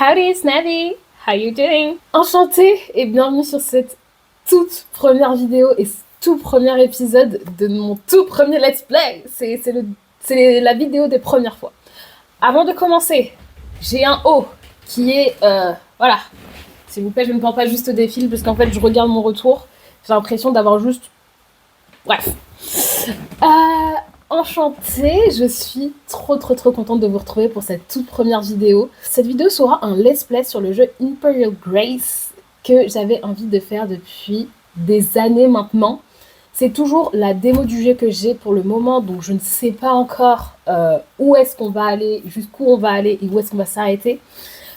Howdy Snappy, how you doing? Enchantée et bienvenue sur cette toute première vidéo et tout premier épisode de mon tout premier let's play. C'est la vidéo des premières fois. Avant de commencer, j'ai un haut qui est... voilà, s'il vous plaît, je ne prends pas juste des fils parce qu'en fait je regarde mon retour. J'ai l'impression d'avoir juste... Bref. Enchantée, je suis trop contente de vous retrouver pour cette toute première vidéo. Cette vidéo sera un let's play sur le jeu Imperial Grace que j'avais envie de faire depuis des années maintenant. C'est toujours la démo du jeu que j'ai pour le moment, donc je ne sais pas encore où est-ce qu'on va aller, jusqu'où on va aller et où est-ce qu'on va s'arrêter.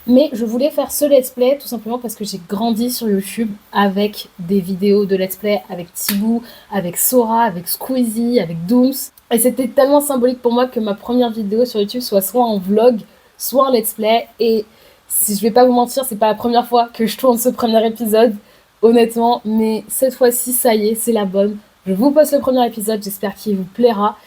Mais je voulais faire ce let's play tout simplement parce que j'ai grandi sur YouTube avec des vidéos de let's play avec Tibou, avec Sora, avec Squeezie, avec Dooms. Et c'était tellement symbolique pour moi que ma première vidéo sur YouTube soit en vlog, soit en let's play. Et si je vais pas vous mentir, c'est pas la première fois que je tourne ce premier épisode, honnêtement. Mais cette fois-ci, ça y est, c'est la bonne. Je vous poste le premier épisode, j'espère qu'il vous plaira.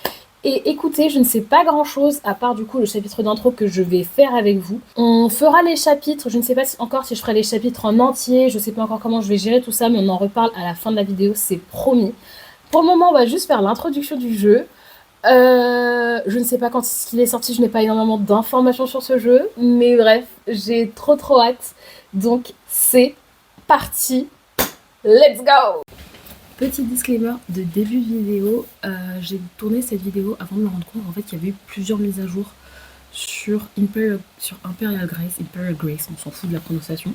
Et écoutez, je ne sais pas grand chose à part du coup le chapitre d'intro que je vais faire avec vous. On fera les chapitres, je ne sais pas encore si je ferai les chapitres en entier, je sais pas encore comment je vais gérer tout ça, mais on en reparle à la fin de la vidéo, c'est promis. Pour le moment, on va juste faire l'introduction du jeu. Je ne sais pas quand il est sorti, je n'ai pas énormément d'informations sur ce jeu, mais bref, j'ai trop hâte. Donc c'est parti, let's go! Petit disclaimer de début vidéo, j'ai tourné cette vidéo avant de me rendre compte en fait qu'il y avait eu plusieurs mises à jour sur Imperial Grace, on s'en fout de la prononciation.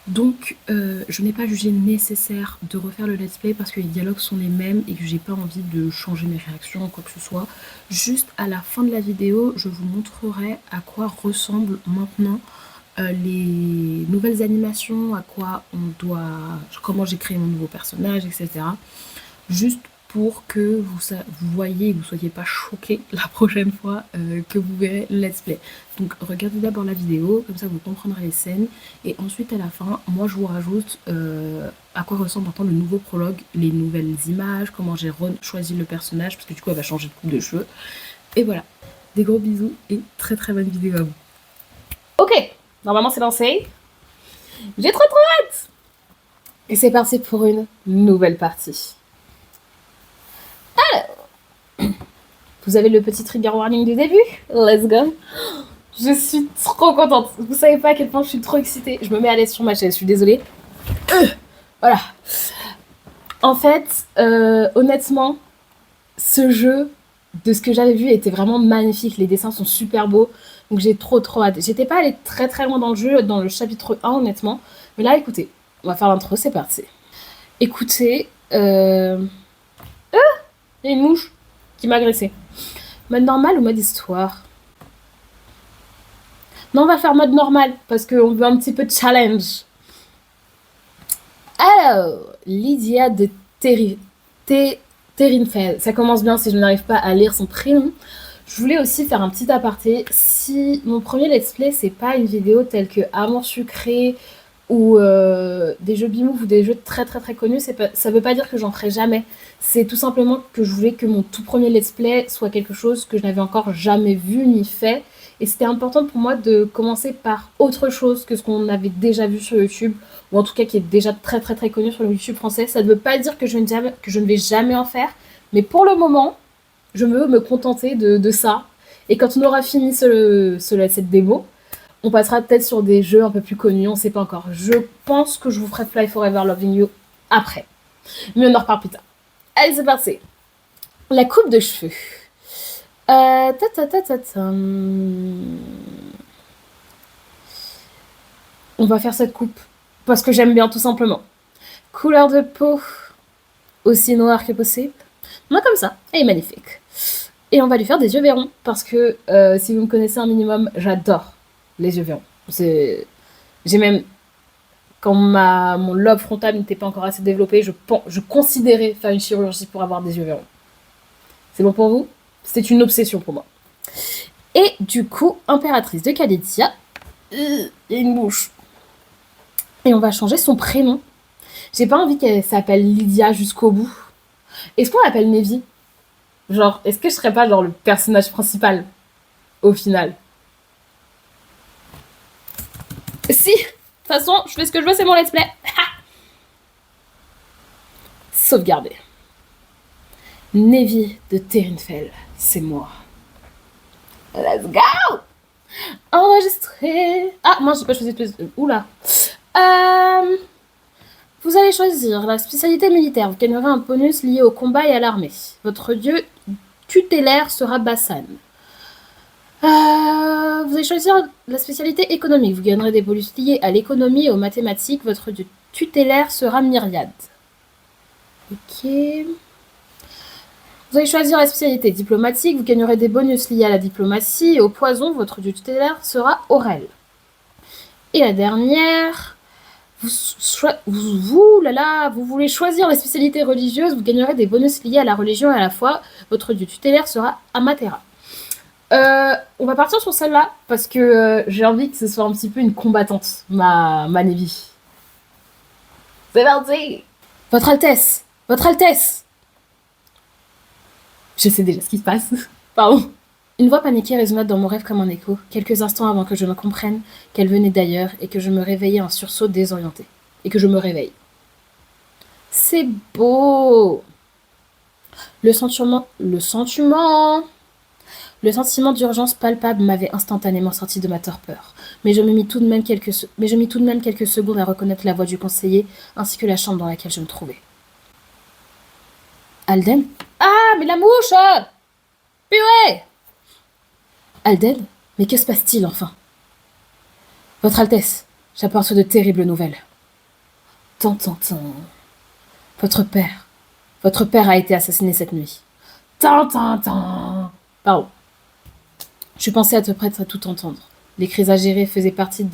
Donc je n'ai pas jugé nécessaire de refaire le let's play parce que les dialogues sont les mêmes et que j'ai pas envie de changer mes réactions ou quoi que ce soit. Juste à la fin de la vidéo, je vous montrerai à quoi ressemble maintenant les nouvelles animations, à quoi on doit, comment j'ai créé mon nouveau personnage, etc. Juste pour que vous voyez et que vous ne soyez pas choqués la prochaine fois que vous verrez le let's play. Donc regardez d'abord la vidéo, comme ça vous comprendrez les scènes, et ensuite à la fin, moi je vous rajoute à quoi ressemble maintenant le nouveau prologue, les nouvelles images, comment j'ai choisi le personnage, parce que du coup elle va changer de coupe de cheveux. Et voilà, des gros bisous et très bonne vidéo à vous. Ok, normalement c'est lancé. J'ai trop hâte! Et c'est parti pour une nouvelle partie. Alors, vous avez le petit trigger warning du début. Let's go! Je suis trop contente. Vous savez pas à quel point je suis trop excitée. Je me mets à l'aise sur ma chaise, je suis désolée. Voilà. En fait, honnêtement, ce jeu, de ce que j'avais vu, était vraiment magnifique. Les dessins sont super beaux. Donc j'ai trop hâte. J'étais pas allée très loin dans le jeu, dans le chapitre 1 honnêtement. Mais là, écoutez, on va faire l'intro, c'est parti. Écoutez, il y a une mouche qui m'a agressée. Mode normal ou mode histoire? Non, on va faire mode normal, parce qu'on veut un petit peu de challenge. Alors, Lydia de Terinfeld. Ça commence bien si je n'arrive pas à lire son prénom. Je voulais aussi faire un petit aparté. Si mon premier let's play, c'est pas une vidéo telle que Amour sucré ou des jeux Bimouf ou des jeux très connus, ça veut pas dire que j'en ferai jamais. C'est tout simplement que je voulais que mon tout premier let's play soit quelque chose que je n'avais encore jamais vu ni fait. Et c'était important pour moi de commencer par autre chose que ce qu'on avait déjà vu sur YouTube, ou en tout cas qui est déjà très connu sur le YouTube français. Ça ne veut pas dire que je ne vais jamais en faire, mais pour le moment, je veux me contenter de ça. Et quand on aura fini cette démo, on passera peut-être sur des jeux un peu plus connus, on sait pas encore. Je pense que je vous ferai Fly Forever Loving You après. Mais on en reparle plus tard. Allez, c'est parti. La coupe de cheveux. On va faire cette coupe parce que j'aime bien tout simplement. Couleur de peau aussi noire que possible. Moi comme ça, elle est magnifique. Et on va lui faire des yeux verrons parce que si vous me connaissez un minimum, j'adore les yeux verrons. J'ai même, quand mon lobe frontal n'était pas encore assez développé, je considérais faire une chirurgie pour avoir des yeux verrons. C'est bon pour vous? C'était une obsession pour moi. Et du coup, impératrice de Calidia, il y a une bouche. Et on va changer son prénom. J'ai pas envie qu'elle s'appelle Lydia jusqu'au bout. Est-ce qu'on l'appelle Nevi? Genre, est-ce que je serais pas genre le personnage principal au final? Si, de toute façon, je fais ce que je veux, c'est mon let's play. Sauvegarder. Nevi de Terinfel, c'est moi. Let's go! Enregistrer. Ah, moi, j'ai pas choisi de... Oula. Vous allez choisir la spécialité militaire. Vous gagnerez un bonus lié au combat et à l'armée. Votre dieu tutélaire sera Bassan. Vous allez choisir la spécialité économique. Vous gagnerez des bonus liés à l'économie et aux mathématiques. Votre dieu tutélaire sera Myriade. Ok. Vous allez choisir la spécialité diplomatique. Vous gagnerez des bonus liés à la diplomatie. Et au poison, votre dieu tutélaire sera Aurel. Et la dernière... Vous voulez choisir la spécialité religieuse, vous gagnerez des bonus liés à la religion et à la foi. Votre dieu tutélaire sera Amatera. On va partir sur celle-là parce que j'ai envie que ce soit un petit peu une combattante, ma Nevi. C'est parti! Votre Altesse! Votre Altesse! Je sais déjà ce qui se passe. Pardon. Une voix paniquée résonna dans mon rêve comme un écho, quelques instants avant que je ne comprenne qu'elle venait d'ailleurs et que je me réveillais en sursaut désorienté. Et que je me réveille. C'est beau! Le sentiment d'urgence palpable m'avait instantanément sorti de ma torpeur. Mais je mis tout de même quelques secondes à reconnaître la voix du conseiller ainsi que la chambre dans laquelle je me trouvais. Alden? Ah, mais la mouche! Purée! Alden? Mais que se passe-t-il enfin? Votre Altesse, j'apporte de terribles nouvelles. Tant. Votre père a été assassiné cette nuit. Tant. Pardon. Je pensais être prête à tout entendre. Les cris exagérés faisaient partie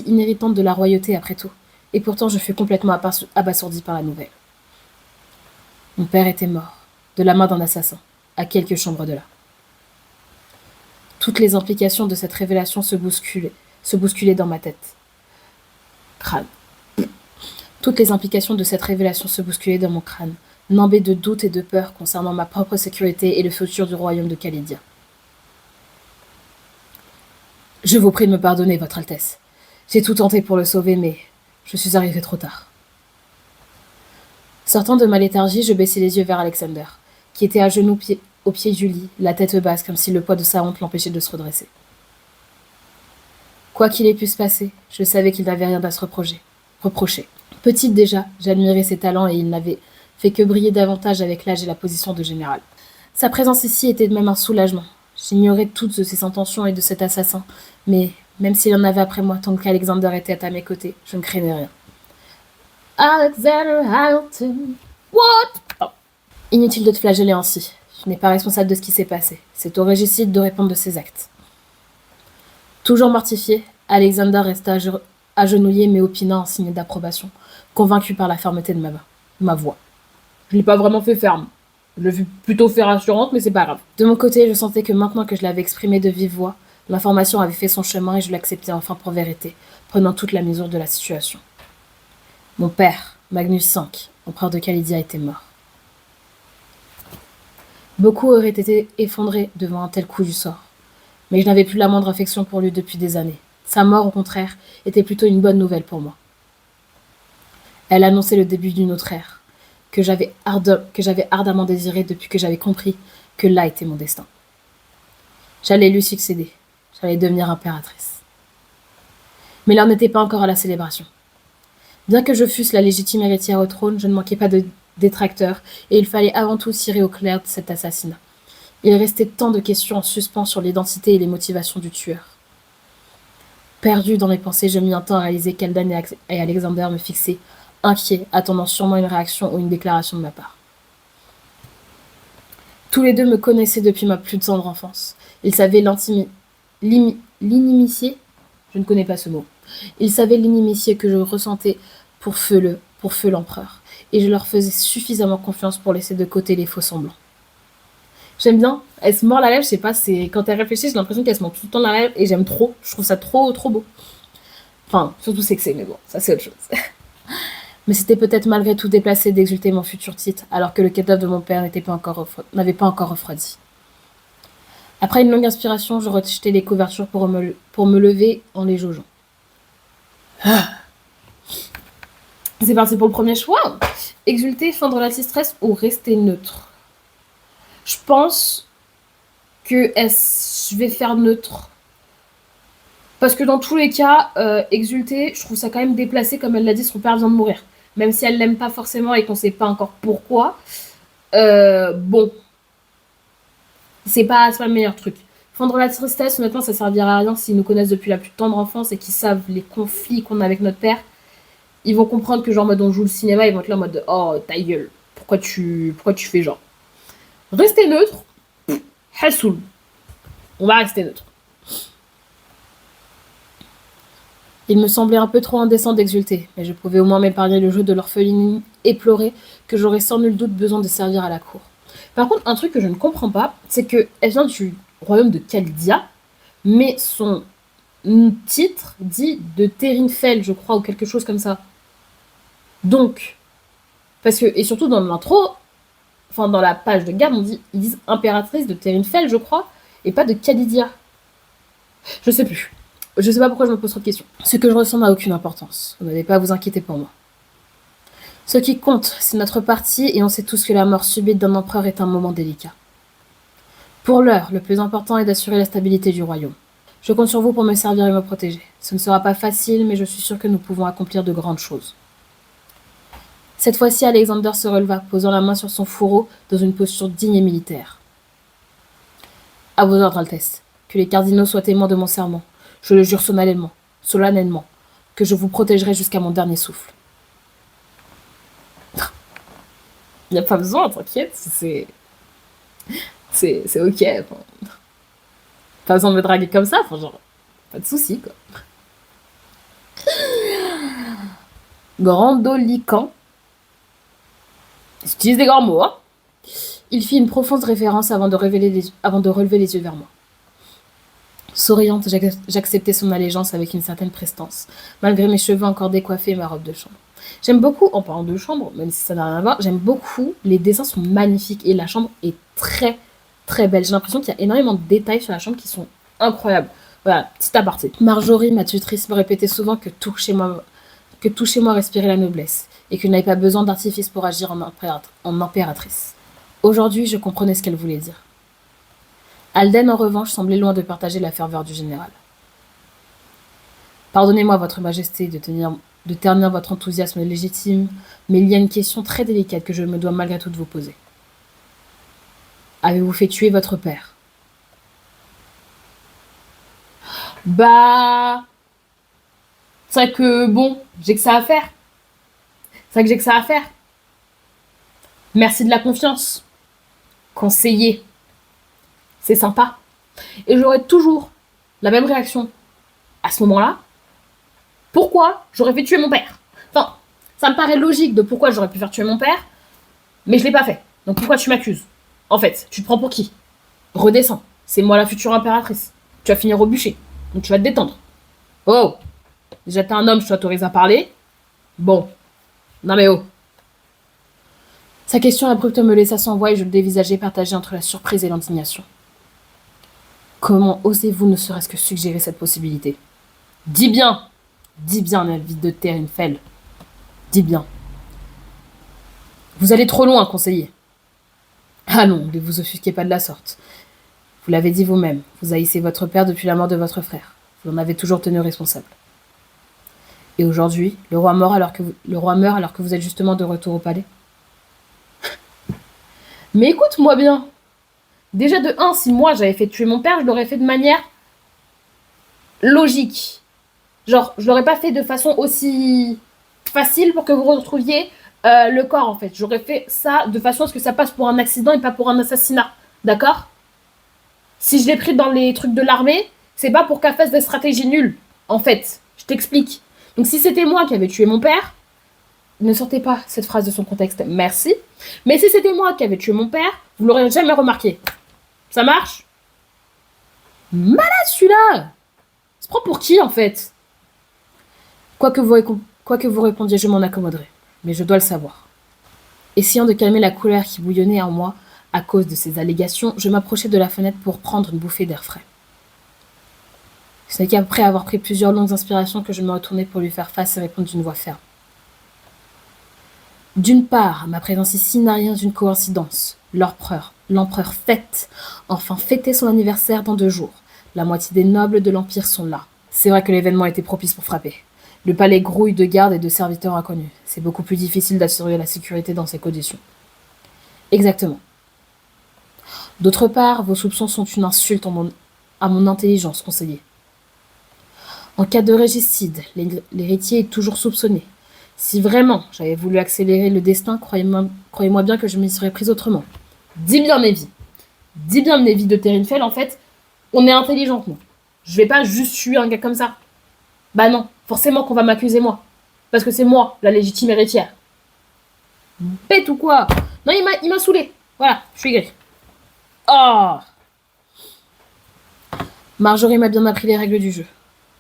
inhéritante de la royauté après tout. Et pourtant je fus complètement abasourdie par la nouvelle. Mon père était mort, de la main d'un assassin, à quelques chambres de là. Toutes les implications de cette révélation se bousculaient dans ma tête. Crâne. Toutes les implications de cette révélation se bousculaient dans mon crâne, nimbé de doutes et de peur concernant ma propre sécurité et le futur du royaume de Khalidia. Je vous prie de me pardonner, Votre Altesse. J'ai tout tenté pour le sauver, mais je suis arrivée trop tard. Sortant de ma léthargie, je baissai les yeux vers Alexander, qui était à genoux au pied du lit, la tête basse, comme si le poids de sa honte l'empêchait de se redresser. Quoi qu'il ait pu se passer, je savais qu'il n'avait rien à se reprocher. Petite déjà, j'admirais ses talents et il n'avait fait que briller davantage avec l'âge et la position de général. Sa présence ici était de même un soulagement. J'ignorais toutes de ses intentions et de cet assassin, mais même s'il en avait après moi, tant qu'Alexander était à mes côtés, je ne craignais rien. Alexander Hamilton. What? Oh. Inutile de te flageller ainsi. Je n'ai pas responsable de ce qui s'est passé. C'est au régicide de répondre de ses actes. Toujours mortifié, Alexander resta agenouillé mais opinant en signe d'approbation, convaincu par la fermeté de ma voix. Je l'ai pas vraiment fait ferme. Je l'ai vu plutôt fait rassurante, mais c'est pas grave. De mon côté, je sentais que maintenant que je l'avais exprimé de vive voix, l'information avait fait son chemin et je l'acceptais enfin pour vérité, prenant toute la mesure de la situation. Mon père, Magnus V, empereur de Khalidia, était mort. Beaucoup auraient été effondrés devant un tel coup du sort, mais je n'avais plus la moindre affection pour lui depuis des années. Sa mort, au contraire, était plutôt une bonne nouvelle pour moi. Elle annonçait le début d'une autre ère, que j'avais ardemment désirée depuis que j'avais compris que là était mon destin. J'allais lui succéder, j'allais devenir impératrice. Mais l'heure n'était pas encore à la célébration. Bien que je fusse la légitime héritière au trône, je ne manquais pas de détracteurs, et il fallait avant tout tirer au clair de cet assassinat. Il restait tant de questions en suspens sur l'identité et les motivations du tueur. Perdu dans mes pensées, je mis un temps à réaliser qu'Alden et Alexander me fixaient, inquiets, attendant sûrement une réaction ou une déclaration de ma part. Tous les deux me connaissaient depuis ma plus tendre enfance. Ils savaient l'inimitié, je ne connais pas ce mot. Ils savaient l'inimitié que je ressentais pour feu l'empereur, et je leur faisais suffisamment confiance pour laisser de côté les faux semblants. J'aime bien, elle se mord la lèvre, je sais pas, c'est quand elle réfléchit, j'ai l'impression qu'elle se mord tout le temps la lèvre, et j'aime trop, je trouve ça trop beau. Enfin, surtout sexy, mais bon, ça c'est autre chose. Mais c'était peut-être malgré tout déplacé d'exulter mon futur titre, alors que le cadavre de mon père n'avait pas encore refroidi. Après une longue inspiration, je rejetai les couvertures pour me lever en les jaugeant. C'est parti pour le premier choix. Exulter, feindre l'anti-stress ou rester neutre. Je pense que je vais faire neutre. Parce que dans tous les cas, exulter, je trouve ça quand même déplacé. Comme elle l'a dit, son père vient de mourir. Même si elle l'aime pas forcément et qu'on sait pas encore pourquoi. Bon, c'est pas le meilleur truc. Fendre la tristesse, honnêtement, ça servira à rien s'ils nous connaissent depuis la plus tendre enfance et qu'ils savent les conflits qu'on a avec notre père. Ils vont comprendre que genre mode on joue le cinéma, ils vont être là en mode oh ta gueule, pourquoi tu fais genre. Rester neutre, hassoul. On va rester neutre. Il me semblait un peu trop indécent d'exulter, mais je pouvais au moins m'épargner le jeu de l'orpheline éplorée que j'aurais sans nul doute besoin de servir à la cour. Par contre, un truc que je ne comprends pas, c'est qu'elle vient du royaume de Chaldea, mais son titre dit de Terinfel, je crois, ou quelque chose comme ça. Donc, parce que, et surtout dans l'intro, enfin dans la page de garde, ils disent impératrice de Terinfel, je crois, et pas de Khalidia. Je sais plus. Je sais pas pourquoi je me pose trop de questions. Ce que je ressens n'a aucune importance. Vous n'avez pas à vous inquiéter pour moi. Ce qui compte, c'est notre parti, et on sait tous que la mort subite d'un empereur est un moment délicat. Pour l'heure, le plus important est d'assurer la stabilité du royaume. Je compte sur vous pour me servir et me protéger. Ce ne sera pas facile, mais je suis sûr que nous pouvons accomplir de grandes choses. Cette fois-ci, Alexander se releva, posant la main sur son fourreau dans une posture digne et militaire. À vos ordres, Altesse. Que les cardinaux soient témoins de mon serment. Je le jure solennellement, que je vous protégerai jusqu'à mon dernier souffle. Il n'y a pas besoin, t'inquiète, c'est ok. Enfin, pas besoin de me draguer comme ça, enfin, genre, pas de soucis, quoi. Grandolicant. J'utilise des grands mots, hein. Il fit une profonde révérence avant de relever les yeux vers moi. Souriante, j'acceptais son allégeance avec une certaine prestance, malgré mes cheveux encore décoiffés et ma robe de chambre. J'aime beaucoup, en parlant de chambre, même si ça n'a rien à voir, j'aime beaucoup, les dessins sont magnifiques et la chambre est très très belle. J'ai l'impression qu'il y a énormément de détails sur la chambre qui sont incroyables. Voilà, petit aparté. Marjorie, ma tutrice, me répétait souvent que tout chez moi respirait la noblesse et que je n'avais pas besoin d'artifice pour agir en impératrice. Aujourd'hui, je comprenais ce qu'elle voulait dire. Alden, en revanche, semblait loin de partager la ferveur du général. Pardonnez-moi, votre majesté, de ternir votre enthousiasme légitime, mais il y a une question très délicate que je me dois malgré tout de vous poser. Avez-vous fait tuer votre père? Bah... C'est vrai que, bon, j'ai que ça à faire. Merci de la confiance. Conseiller. C'est sympa. Et j'aurais toujours la même réaction à ce moment-là. Pourquoi j'aurais fait tuer mon père? Enfin, ça me paraît logique de pourquoi j'aurais pu faire tuer mon père, mais je l'ai pas fait. Donc pourquoi tu m'accuses? En fait, tu te prends pour qui? Redescends. C'est moi la future impératrice. Tu vas finir au bûcher. Donc tu vas te détendre. Oh! Déjà t'es un homme, je t'autorise à parler. Bon. Non mais oh. Sa question abrupte me laissa sans voix et je le dévisageais partagé entre la surprise et l'indignation. Comment osez-vous ne serait-ce que suggérer cette possibilité? Dis bien, Nelvide de Terinfel. Dis bien. Vous allez trop loin, conseiller. Ah non, ne vous offusquez pas de la sorte. Vous l'avez dit vous-même, vous haïssez votre père depuis la mort de votre frère. Vous en avez toujours tenu responsable. Et aujourd'hui, le roi meurt alors que vous êtes justement de retour au palais. Mais écoute-moi bien. Déjà de 1, si moi j'avais fait tuer mon père, je l'aurais fait de manière logique. Genre, je l'aurais pas fait de façon aussi facile pour que vous retrouviez le corps en fait. J'aurais fait ça de façon à ce que ça passe pour un accident et pas pour un assassinat. D'accord? Si je l'ai pris dans les trucs de l'armée, c'est pas pour qu'elle fasse des stratégies nulles. En fait, je t'explique. Donc si c'était moi qui avais tué mon père, ne sortez pas cette phrase de son contexte, merci. Mais si c'était moi qui avais tué mon père, vous l'aurez jamais remarqué. Ça marche? Malade celui-là! Se prend pour qui en fait? Quoi que vous répondiez, je m'en accommoderai. Mais je dois le savoir. Essayant de calmer la colère qui bouillonnait en moi à cause de ces allégations, je m'approchai de la fenêtre pour prendre une bouffée d'air frais. Ce n'est qu'après avoir pris plusieurs longues inspirations que je me retournai pour lui faire face et répondre d'une voix ferme. D'une part, ma présence ici n'a rien d'une coïncidence. L'empereur fête, enfin fêtait son anniversaire dans 2 jours. La moitié des nobles de l'Empire sont là. C'est vrai que l'événement était propice pour frapper. Le palais grouille de gardes et de serviteurs inconnus. C'est beaucoup plus difficile d'assurer la sécurité dans ces conditions. Exactement. D'autre part, vos soupçons sont une insulte à mon intelligence, conseiller. En cas de régicide, l'héritier est toujours soupçonné. Si vraiment j'avais voulu accélérer le destin, croyez-moi bien que je m'y serais prise autrement. Dis bien, Navy. Dis bien, Navy de Terrinfell, en fait, on est intelligente, nous. Je vais pas juste tuer un gars comme ça. Bah non, forcément qu'on va m'accuser moi. Parce que c'est moi, la légitime héritière. Bête ou quoi? Non, il m'a saoulé. Voilà, je suis gris. Oh! Marjorie m'a bien appris les règles du jeu.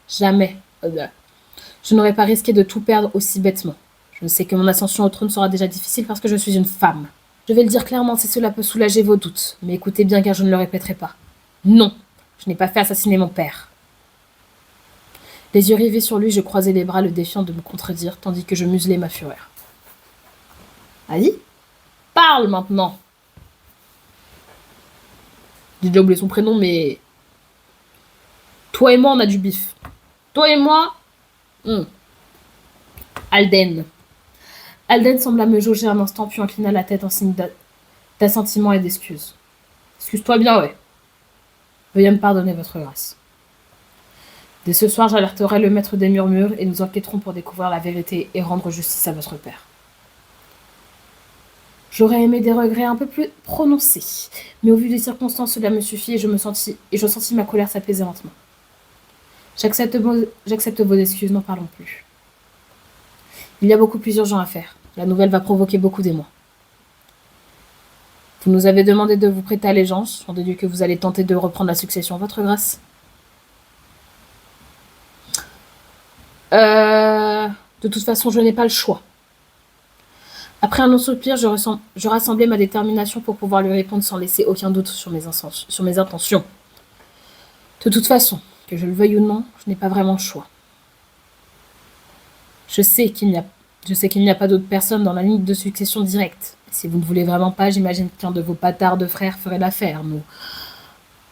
Jamais. Je n'aurais pas risqué de tout perdre aussi bêtement. Je sais que mon ascension au trône sera déjà difficile parce que je suis une femme. Je vais le dire clairement si cela peut soulager vos doutes, mais écoutez bien car je ne le répéterai pas. Non, je n'ai pas fait assassiner mon père. Les yeux rivés sur lui, je croisais les bras le défiant de me contredire, tandis que je muselais ma fureur. Allez, parle maintenant. J'ai déjà oublié son prénom, mais... Toi et moi, on a du bif. Toi et moi... Alden. Alden sembla me jauger un instant, puis inclina la tête en signe d'assentiment et d'excuse. Excuse-toi bien, ouais. Veuillez me pardonner, votre grâce. Dès ce soir, j'alerterai le maître des murmures et nous enquêterons pour découvrir la vérité et rendre justice à votre père. J'aurais aimé des regrets un peu plus prononcés, mais au vu des circonstances, cela me suffit et je sentis ma colère s'apaiser lentement. J'accepte vos excuses, n'en parlons plus. Il y a beaucoup plus urgent à faire. La nouvelle va provoquer beaucoup d'émoi. Vous nous avez demandé de vous prêter allégeance, on déduit que vous allez tenter de reprendre la succession, votre grâce. De toute façon, je n'ai pas le choix. Après un long soupir, je rassemblai ma détermination pour pouvoir lui répondre sans laisser aucun doute sur mes intentions. De toute façon, que je le veuille ou non, je n'ai pas vraiment le choix. Je sais qu'il n'y a pas d'autres personnes dans la ligne de succession directe. Si vous ne voulez vraiment pas, j'imagine qu'un de vos bâtards de frères ferait l'affaire, nous.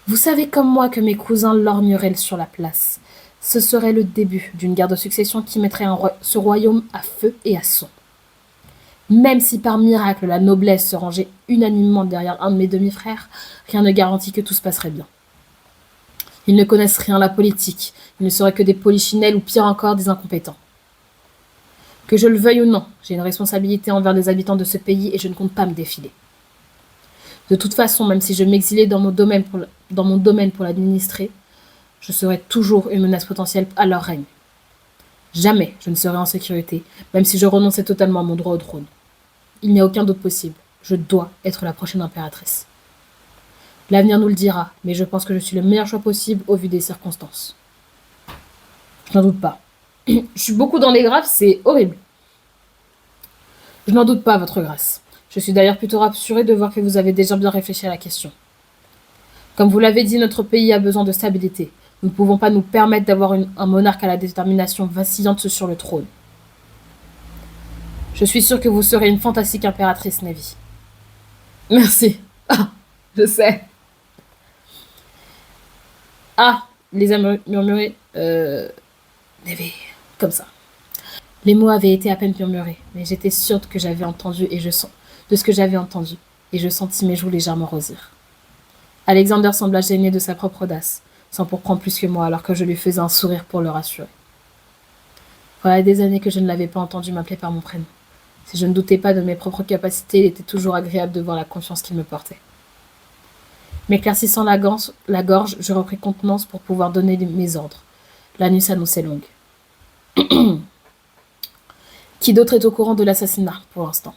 Vous savez comme moi que mes cousins lorgneraient sur la place. Ce serait le début d'une guerre de succession qui mettrait ce royaume à feu et à sang. Même si par miracle la noblesse se rangeait unanimement derrière un de mes demi-frères, rien ne garantit que tout se passerait bien. Ils ne connaissent rien à la politique, ils ne seraient que des polichinelles ou pire encore des incompétents. Que je le veuille ou non, j'ai une responsabilité envers les habitants de ce pays et je ne compte pas me défiler. De toute façon, même si je m'exilais dans mon domaine pour l'administrer, je serai toujours une menace potentielle à leur règne. Jamais je ne serai en sécurité, même si je renonçais totalement à mon droit au trône. Il n'y a aucun doute possible. Je dois être la prochaine impératrice. L'avenir nous le dira, mais je pense que je suis le meilleur choix possible au vu des circonstances. Je n'en doute pas. Je suis beaucoup dans les graves, c'est horrible. Je n'en doute pas, votre grâce. Je suis d'ailleurs plutôt rassurée de voir que vous avez déjà bien réfléchi à la question. Comme vous l'avez dit, notre pays a besoin de stabilité. Nous ne pouvons pas nous permettre d'avoir un monarque à la détermination vacillante sur le trône. Je suis sûre que vous serez une fantastique impératrice, Navy. Merci. Ah, je sais. Ah, les a murmurés. Navy, comme ça. Les mots avaient été à peine murmurés, mais j'étais sûre que j'avais entendu de ce que j'avais entendu, et je sentis mes joues légèrement rosir. Alexander sembla gêné de sa propre audace, sans pour prendre plus que moi, alors que je lui faisais un sourire pour le rassurer. Voilà des années que je ne l'avais pas entendu m'appeler par mon prénom. Si je ne doutais pas de mes propres capacités, il était toujours agréable de voir la confiance qu'il me portait. M'éclaircissant la gorge, je repris contenance pour pouvoir donner mes ordres. La nuit s'annonçait longue. Qui d'autre est au courant de l'assassinat, pour l'instant?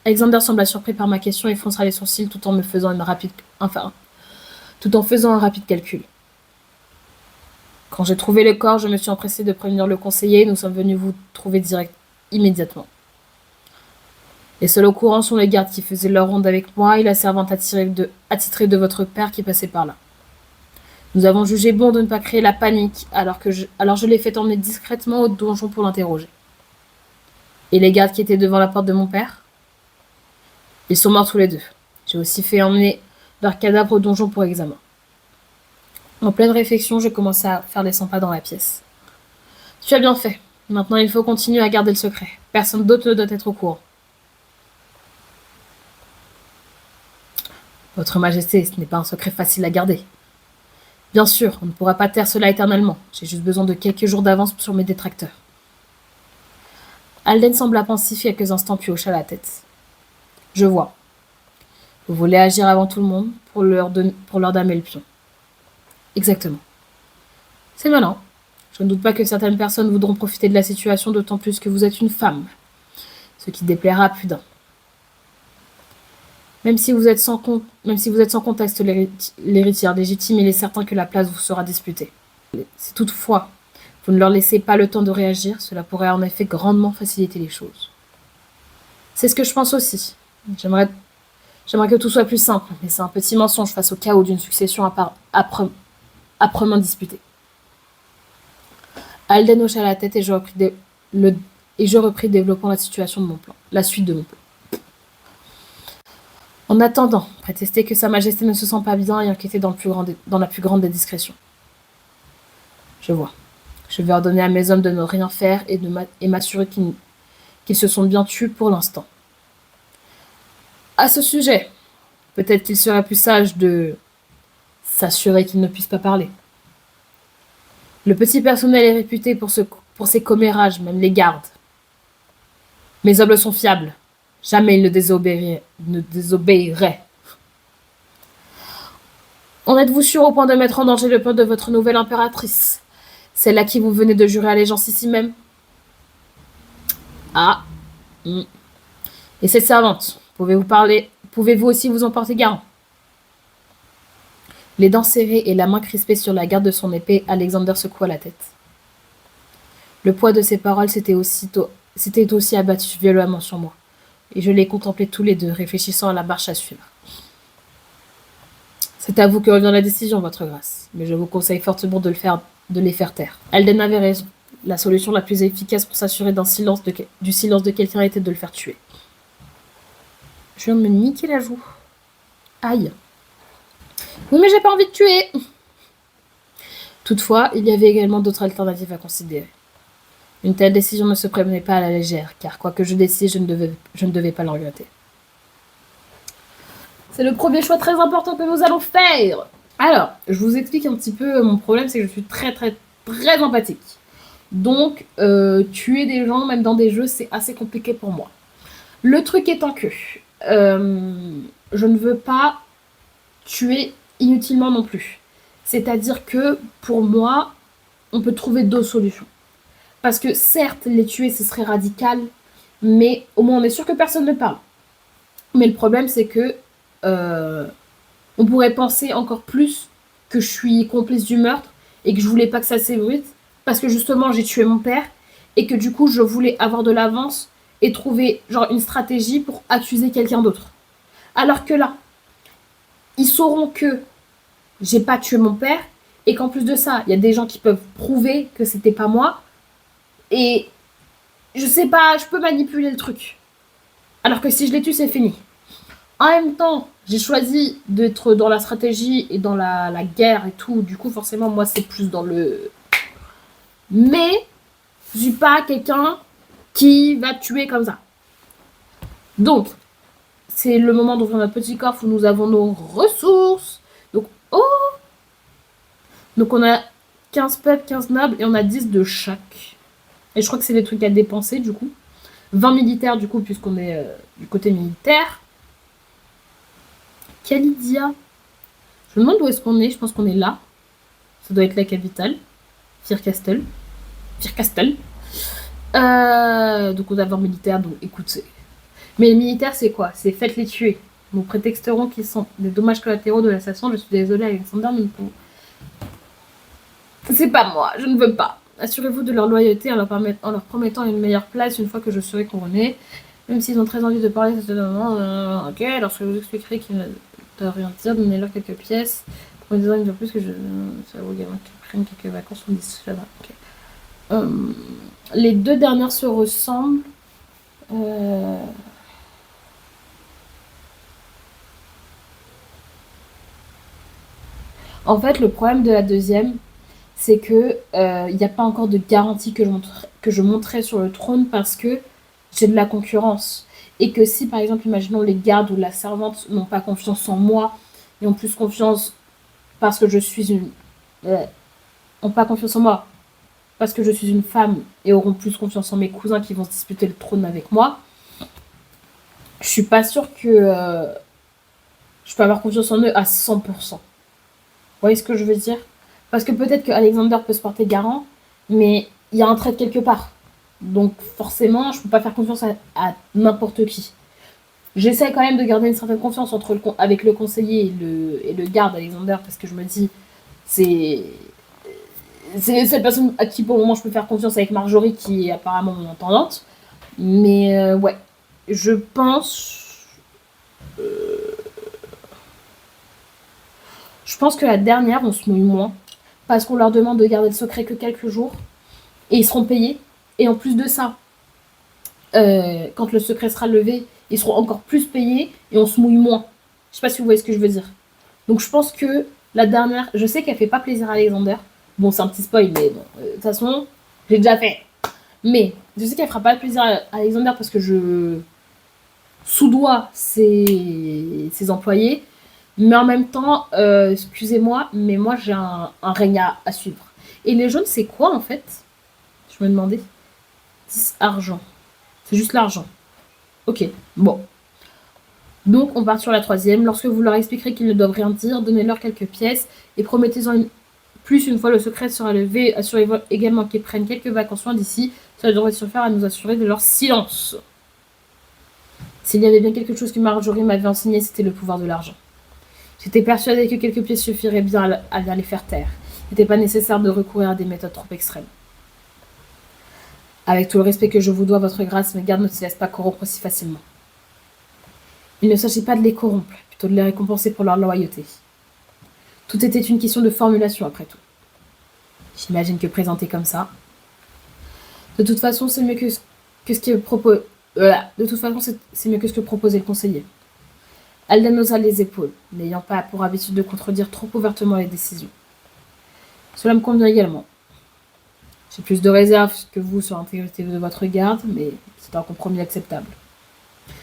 Alexander sembla surpris par ma question et fronça les sourcils tout en faisant un rapide calcul. Quand j'ai trouvé le corps, je me suis empressée de prévenir le conseiller et nous sommes venus vous trouver immédiatement. Les seuls au courant sont les gardes qui faisaient leur ronde avec moi et la servante attitrée de votre père qui passait par là. Nous avons jugé bon de ne pas créer la panique, alors je l'ai fait emmener discrètement au donjon pour l'interroger. Et les gardes qui étaient devant la porte de mon père? Ils sont morts tous les deux. J'ai aussi fait emmener leur cadavre au donjon pour examen. En pleine réflexion, je commençais à faire les 100 pas dans la pièce. Tu as bien fait. Maintenant, il faut continuer à garder le secret. Personne d'autre ne doit être au courant. Votre Majesté, ce n'est pas un secret facile à garder. Bien sûr, on ne pourra pas taire cela éternellement. J'ai juste besoin de quelques jours d'avance sur mes détracteurs. Alden sembla pensif quelques instants puis hocha la tête. Je vois. Vous voulez agir avant tout le monde pour leur damer le pion. Exactement. C'est malin. Je ne doute pas que certaines personnes voudront profiter de la situation, d'autant plus que vous êtes une femme. Ce qui déplaira à plus d'un. Même si vous êtes sans contexte l'héritière légitime, il est certain que la place vous sera disputée. Si toutefois vous ne leur laissez pas le temps de réagir, cela pourrait en effet grandement faciliter les choses. C'est ce que je pense aussi. J'aimerais que tout soit plus simple, mais c'est un petit mensonge face au chaos d'une succession âprement disputée. Alden hocha la tête et je repris développant la suite de mon plan. En attendant, prétester que Sa Majesté ne se sent pas bien et inquiété dans la plus grande des discrétions. Je vois. Je vais ordonner à mes hommes de ne rien faire et m'assurer qu'ils se sont bien tus pour l'instant. À ce sujet, peut-être qu'il serait plus sage de s'assurer qu'ils ne puissent pas parler. Le petit personnel est réputé pour ses commérages, même les gardes. Mes hommes sont fiables. Jamais ils ne désobéiraient. En êtes-vous sûr au point de mettre en danger le peuple de votre nouvelle impératrice, celle à qui vous venez de jurer allégeance ici même? Ah. Et cette servante, pouvez-vous aussi vous en porter garant? Les dents serrées et la main crispée sur la garde de son épée, Alexander secoua la tête. Le poids de ses paroles s'était aussi abattu violemment sur moi, et je les contemplais tous les deux, réfléchissant à la marche à suivre. C'est à vous que revient la décision, votre grâce, mais je vous conseille fortement de les faire taire. Alden avait raison. La solution la plus efficace pour s'assurer du silence de quelqu'un était de le faire tuer. Je viens de me niquer la joue. Aïe. Oui, mais j'ai pas envie de tuer. Toutefois, il y avait également d'autres alternatives à considérer. Une telle décision ne se prenait pas à la légère, car quoi que je décide, je ne devais pas le regretter. C'est le premier choix très important que nous allons faire. Alors, je vous explique un petit peu mon problème, c'est que je suis très très très empathique. Donc, tuer des gens, même dans des jeux, c'est assez compliqué pour moi. Le truc étant que je ne veux pas tuer inutilement non plus. C'est-à-dire que, pour moi, on peut trouver deux solutions. Parce que, certes, les tuer, ce serait radical, mais au moins on est sûr que personne ne parle. Mais le problème, c'est que on pourrait penser encore plus que je suis complice du meurtre et que je voulais pas que ça s'ébruite parce que justement j'ai tué mon père et que du coup je voulais avoir de l'avance et trouver genre une stratégie pour accuser quelqu'un d'autre. Alors que là, ils sauront que j'ai pas tué mon père et qu'en plus de ça, il y a des gens qui peuvent prouver que c'était pas moi et je sais pas, je peux manipuler le truc. Alors que si je les tue, c'est fini. En même temps, j'ai choisi d'être dans la stratégie et dans la guerre et tout. Du coup, forcément, moi, c'est plus dans le... Mais, je suis pas quelqu'un qui va tuer comme ça. Donc, c'est le moment d'ouvrir notre petit coffre où nous avons nos ressources. Donc, Donc, on a 15 peuples, 15 nobles et on a 10 de chaque. Et je crois que c'est des trucs à dépenser, du coup. 20 militaires, du coup, puisqu'on est du côté militaire. Calidia. Je me demande où est-ce qu'on est. Je pense qu'on est là. Ça doit être la capitale. Fircastle. Donc on a 20 militaires. Donc écoutez. Mais les militaires, c'est quoi? C'est faites les tuer. Nous prétexterons qu'ils sont des dommages collatéraux de l'assassin. Je suis désolée, Alexander, mais c'est pas moi. Je ne veux pas. Assurez-vous de leur loyauté en leur promettant une meilleure place une fois que je serai couronné. Même s'ils ont très envie de parler, c'est ok, lorsque je vous expliquerai qu'ils ne doivent rien dire, donnez-leur quelques pièces En disant une fois plus que ça vaut également qu'ils prennent quelques vacances ou d'ici là-bas. Ok. Les deux dernières se ressemblent. En fait, le problème de la deuxième, c'est que il n'y a pas encore de garantie que je monterai sur le trône parce que j'ai de la concurrence. Et que si, par exemple, imaginons les gardes ou la servante n'ont pas confiance en moi et ont plus confiance parce que je suis une... ont pas confiance en moi parce que je suis une femme et auront plus confiance en mes cousins qui vont se disputer le trône avec moi, je suis pas sûre que je peux avoir confiance en eux à 100%. Vous voyez ce que je veux dire? Parce que peut-être que Alexander peut se porter garant, mais il y a un trait quelque part. Donc forcément, je peux pas faire confiance à n'importe qui. J'essaie quand même de garder une certaine confiance avec le conseiller et le garde Alexander, parce que je me dis, c'est cette personne à qui pour le moment je peux faire confiance avec Marjorie, qui est apparemment mon entendante. Mais ouais, je pense... Je pense que la dernière, on se mouille moins. Parce qu'on leur demande de garder le secret que quelques jours. Et ils seront payés. Et en plus de ça, quand le secret sera levé, ils seront encore plus payés. Et on se mouille moins. Je sais pas si vous voyez ce que je veux dire. Donc je pense que la dernière, je sais qu'elle fait pas plaisir à Alexander. Bon, c'est un petit spoil, mais bon, de toute façon, j'ai déjà fait. Mais je sais qu'elle fera pas plaisir à Alexander parce que je soudoie ses employés. Mais en même temps, excusez-moi, mais moi j'ai un règne à suivre. Et les jaunes, c'est quoi en fait? Je me demandais. 10 argent. C'est juste l'argent. Ok, bon. Donc on part sur la troisième. Lorsque vous leur expliquerez qu'ils ne doivent rien dire, donnez-leur quelques pièces et promettez-en plus une fois le secret sera levé. Assurez-vous également qu'ils prennent quelques vacances loin d'ici. Cela devrait suffire à nous assurer de leur silence. S'il y avait bien quelque chose que Marjorie m'avait enseigné, c'était le pouvoir de l'argent. J'étais persuadée que quelques pièces suffiraient bien à les faire taire. Il n'était pas nécessaire de recourir à des méthodes trop extrêmes. Avec tout le respect que je vous dois, votre grâce, mes gardes ne se laissent pas corrompre si facilement. Il ne s'agit pas de les corrompre, plutôt de les récompenser pour leur loyauté. Tout était une question de formulation, après tout. J'imagine que présenté comme ça... De toute façon, c'est mieux que ce que propose... De toute façon, c'est mieux que ce que proposait le conseiller. Alden haussa les épaules, n'ayant pas pour habitude de contredire trop ouvertement les décisions. Cela me convient également. J'ai plus de réserves que vous sur l'intégrité de votre garde, mais c'est un compromis acceptable.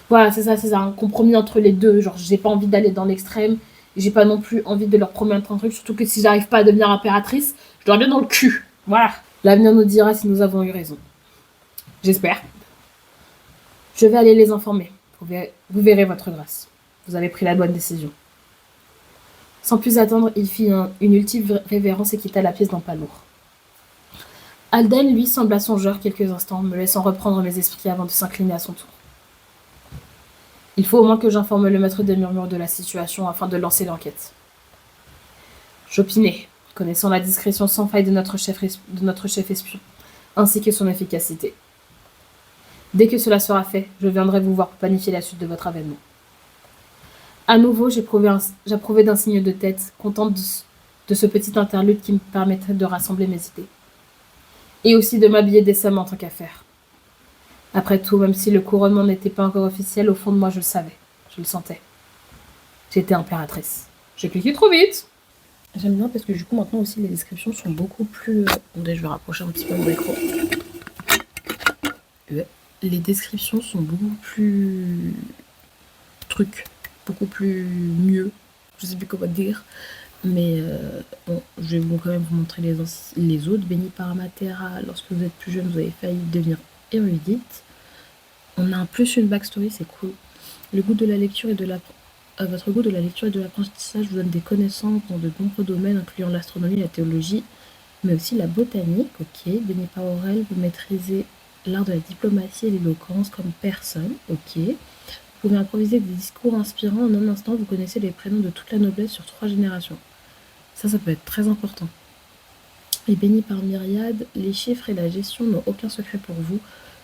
Voilà, c'est ça, c'est un compromis entre les deux. Genre, j'ai pas envie d'aller dans l'extrême, et j'ai pas non plus envie de leur promettre un truc, surtout que si j'arrive pas à devenir impératrice, je dois bien dans le cul. Voilà. L'avenir nous dira si nous avons eu raison. J'espère. Je vais aller les informer. Vous verrez votre grâce. Vous avez pris la bonne décision. Sans plus attendre, il fit une ultime révérence et quitta la pièce d'un pas lourd. Alden, lui, sembla songeur quelques instants, me laissant reprendre mes esprits avant de s'incliner à son tour. Il faut au moins que j'informe le maître des murmures de la situation afin de lancer l'enquête. J'opinais, connaissant la discrétion sans faille de notre chef espion, ainsi que son efficacité. Dès que cela sera fait, je viendrai vous voir pour planifier la suite de votre avènement. À nouveau, j'approuvais d'un signe de tête, contente de ce petit interlude qui me permettrait de rassembler mes idées. Et aussi de m'habiller décemment en tant qu'affaire. Après tout, même si le couronnement n'était pas encore officiel, au fond de moi, je le savais. Je le sentais. J'étais impératrice. J'ai cliqué trop vite. J'aime bien parce que du coup, maintenant aussi, les descriptions sont beaucoup plus... Attendez, je vais rapprocher un petit peu mon micro. Les descriptions sont beaucoup plus... beaucoup plus mieux. Je sais plus comment dire. Mais bon, je vais quand même vous montrer les autres. Béni par Amatera, lorsque vous êtes plus jeune, vous avez failli devenir érudite. On a un plus une backstory, c'est cool. Le goût de la lecture et votre goût de la lecture et de l'apprentissage vous donne des connaissances dans de nombreux domaines, incluant l'astronomie, la théologie, mais aussi la botanique. Ok. Béni par Aurel, vous maîtrisez l'art de la diplomatie et l'éloquence comme personne. Ok. Vous pouvez improviser des discours inspirants en un instant. Vous connaissez les prénoms de toute la noblesse sur 3 générations. Ça peut être très important. Et béni par Myriade, les chiffres et la gestion n'ont aucun secret pour vous.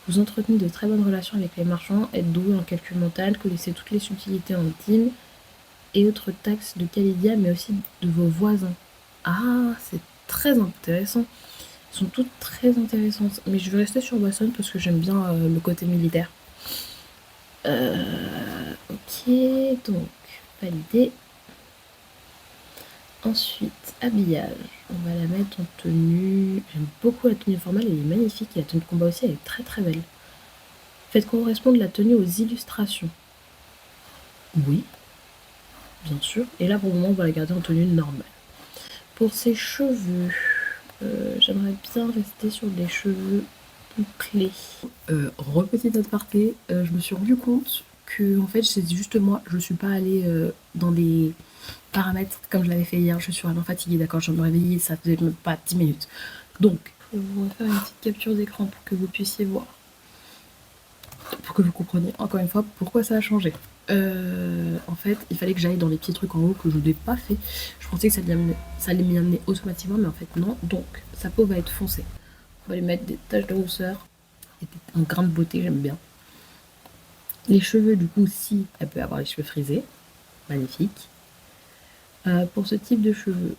Vous entretenez de très bonnes relations avec les marchands, êtes doué en calcul mental, connaissez toutes les subtilités intimes et autres taxes de Calidia, mais aussi de vos voisins. Ah, c'est très intéressant. Elles sont toutes très intéressantes. Mais je vais rester sur Boston parce que j'aime bien le côté militaire. Ok, donc, validé. Ensuite, habillage. On va la mettre en tenue. J'aime beaucoup la tenue formelle, elle est magnifique. Et la tenue de combat aussi, elle est très très belle. Faites correspondre la tenue aux illustrations. Oui, bien sûr. Et là, pour le moment, on va la garder en tenue normale. Pour ses cheveux, j'aimerais bien rester sur des cheveux bouclés. Repetite aparté, je me suis rendu compte que en fait, c'est juste moi. Je suis pas allée dans les paramètres comme je l'avais fait hier. Je suis vraiment fatiguée, d'accord. Je me réveiller, ça faisait même pas 10 minutes. Donc, je vais vous refaire une petite capture d'écran pour que vous puissiez voir. Pour que vous compreniez encore une fois pourquoi ça a changé. En fait, il fallait que j'aille dans les petits trucs en haut que je n'ai pas fait. Je pensais que ça allait m'y amener automatiquement, mais en fait non. Donc, sa peau va être foncée. On va lui mettre des taches de rousseur et un grain de beauté, j'aime bien. Les cheveux, du coup, si elle peut avoir les cheveux frisés, magnifique. Pour ce type de cheveux,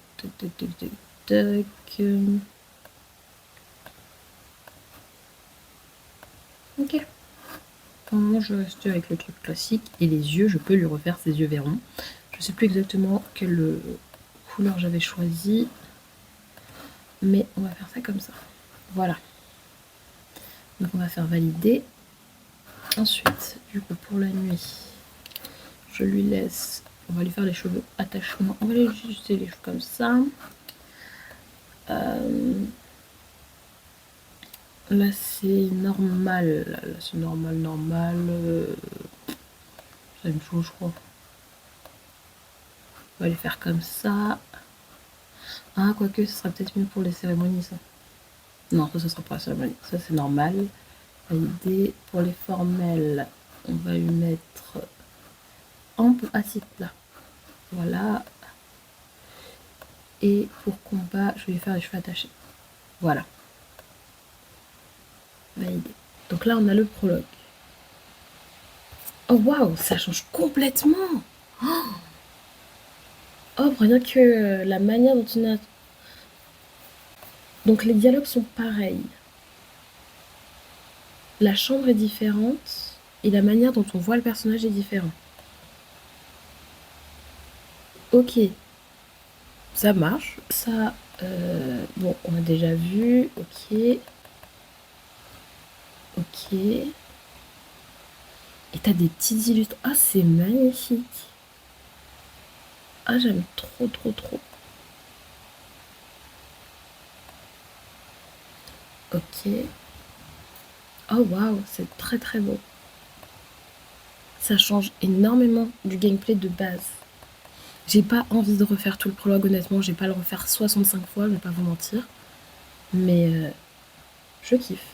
ok. Pour le moment, je vais rester avec le truc classique. Et les yeux, je peux lui refaire ses yeux verrons. Je sais plus exactement quelle couleur j'avais choisi. Mais on va faire ça comme ça. Voilà. Donc on va faire valider. Ensuite, du coup, pour la nuit, je lui laisse... On va lui faire les cheveux attachement. On va lui ajuster les cheveux comme ça. Là, c'est normal. Là, c'est normal. C'est la même chose, je crois. On va lui faire comme ça. Ah, quoique, ce sera peut-être mieux pour les cérémonies, ça. Non, ça sera pour la cérémonie. Ça, c'est normal. Validé. Pour les formelles, on va lui mettre ample acide là. Voilà. Et pour combat, je vais lui faire les cheveux attachés. Voilà. Validé. Donc là, on a le prologue. Oh waouh, ça change complètement. Oh, rien que la manière dont on a... Donc les dialogues sont pareils. La chambre est différente et la manière dont on voit le personnage est différente. Ok, ça marche. Ça, bon, on a déjà vu. Ok. Ok. Et t'as des petites illustrations. Ah, c'est magnifique. Ah, j'aime trop, trop, trop. Ok. Oh, waouh, c'est très, très beau. Ça change énormément du gameplay de base. J'ai pas envie de refaire tout le prologue, honnêtement. J'ai pas le refaire 65 fois, je vais pas vous mentir. Mais je kiffe.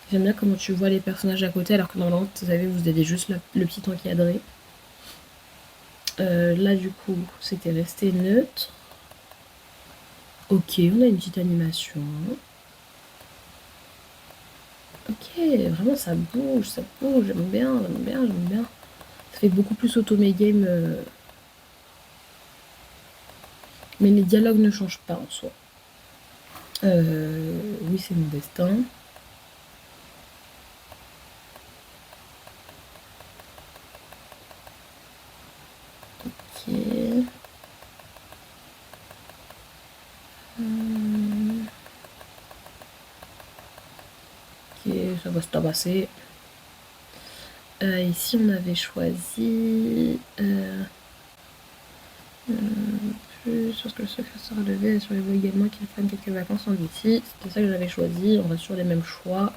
J'aime bien comment tu vois les personnages à côté, alors que normalement, vous savez, vous avez juste le petit encadré. Là, du coup, c'était resté neutre. Ok, on a une petite animation. Ok, vraiment, ça bouge, j'aime bien, j'aime bien, j'aime bien. Ça fait beaucoup plus automé-game. Mais les dialogues ne changent pas en soi. Oui, c'est mon destin. Ok. Ok, ça va se tabasser. Ici, on avait choisi... plus sur ce que le secret sera levé, assurez-vous également qu'ils prennent quelques vacances en ici. C'était ça que j'avais choisi. On reste sur les mêmes choix.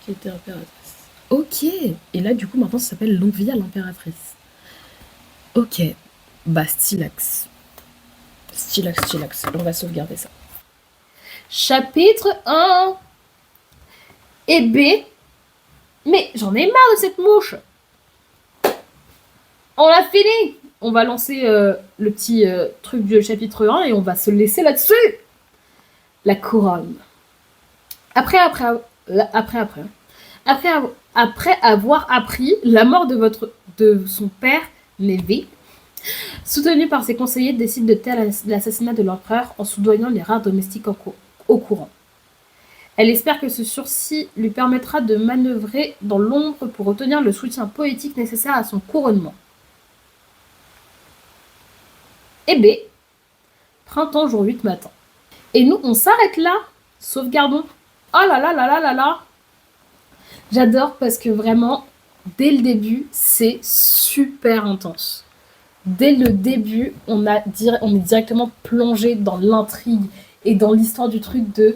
Qui était impératrice. Ok. Et là, du coup, maintenant, ça s'appelle Longue vie à l'impératrice. Ok. Bah, stylax. Stylax. On va sauvegarder ça. Chapitre 1. Et B. Mais j'en ai marre de cette mouche. On l'a fini. On va lancer le petit truc du chapitre 1 et on va se laisser là-dessus. La couronne. Après, après, après, après, après, après avoir appris la mort de son père, Neve, soutenu par ses conseillers, décide de taire l'assassinat de l'empereur en soudoyant les rares domestiques au courant. Elle espère que ce sursis lui permettra de manœuvrer dans l'ombre pour obtenir le soutien poétique nécessaire à son couronnement. Eh B, printemps, jour 8 matin. Et nous, on s'arrête là. Sauvegardons. Oh là là là là là là. J'adore parce que vraiment, dès le début, c'est super intense. Dès le début, on est directement plongé dans l'intrigue et dans l'histoire du truc de...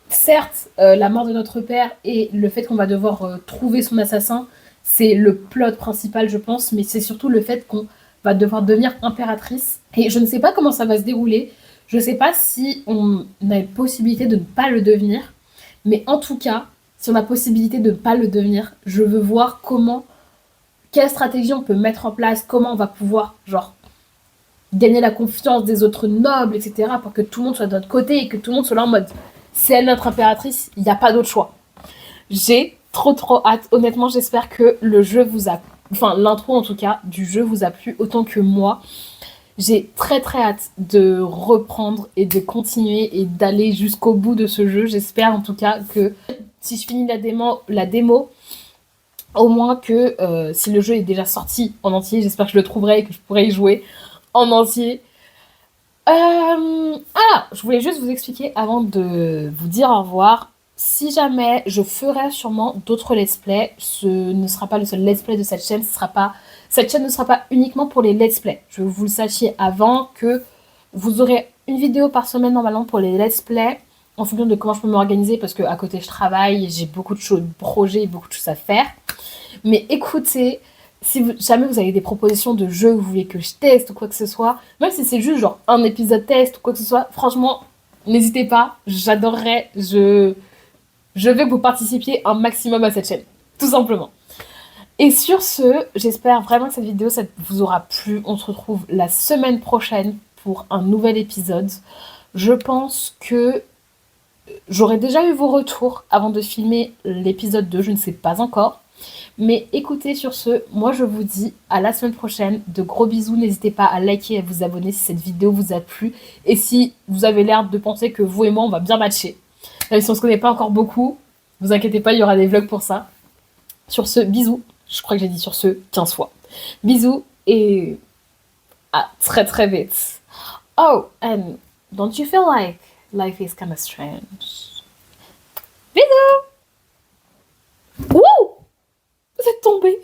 Certes, la mort de notre père et le fait qu'on va devoir trouver son assassin, c'est le plot principal, je pense, mais c'est surtout le fait qu'on va devoir devenir impératrice. Et je ne sais pas comment ça va se dérouler. Je ne sais pas si on a la possibilité de ne pas le devenir. Mais en tout cas, si on a la possibilité de ne pas le devenir, je veux voir quelle stratégie on peut mettre en place, comment on va pouvoir, genre, gagner la confiance des autres nobles, etc., pour que tout le monde soit de notre côté et que tout le monde soit là en mode c'est elle notre impératrice, il n'y a pas d'autre choix. J'ai trop hâte. Honnêtement, j'espère que le jeu vous a... Enfin, l'intro en tout cas du jeu vous a plu autant que moi. J'ai très hâte de reprendre et de continuer et d'aller jusqu'au bout de ce jeu. J'espère en tout cas que si je finis la démo au moins que si le jeu est déjà sorti en entier, j'espère que je le trouverai et que je pourrai y jouer en entier. Je voulais juste vous expliquer avant de vous dire au revoir. Si jamais je ferai sûrement d'autres let's play, ce ne sera pas le seul let's play de cette chaîne. Cette chaîne ne sera pas uniquement pour les let's play. Je veux que vous le sachiez avant que vous aurez une vidéo par semaine normalement pour les let's play en fonction de comment je peux m'organiser parce qu'à côté je travaille, j'ai beaucoup de projets et beaucoup de choses à faire. Mais écoutez, si jamais vous avez des propositions de jeux que vous voulez que je teste ou quoi que ce soit, même si c'est juste genre un épisode test ou quoi que ce soit, franchement, n'hésitez pas, j'adorerais, je veux que vous participiez un maximum à cette chaîne, tout simplement. Et sur ce, j'espère vraiment que cette vidéo ça vous aura plu. On se retrouve la semaine prochaine pour un nouvel épisode. Je pense que j'aurai déjà eu vos retours avant de filmer l'épisode 2, je ne sais pas encore. Mais écoutez, sur ce, moi je vous dis à la semaine prochaine. De gros bisous, n'hésitez pas à liker et à vous abonner si cette vidéo vous a plu. Et si vous avez l'air de penser que vous et moi on va bien matcher, même si on se connaît pas encore beaucoup, vous inquiétez pas, il y aura des vlogs pour ça. Sur ce, bisous. Je crois que j'ai dit sur ce 15 fois. Bisous et à très vite. Oh, and don't you feel like life is kind of strange? Bisous! Wouh! Vous êtes tombés!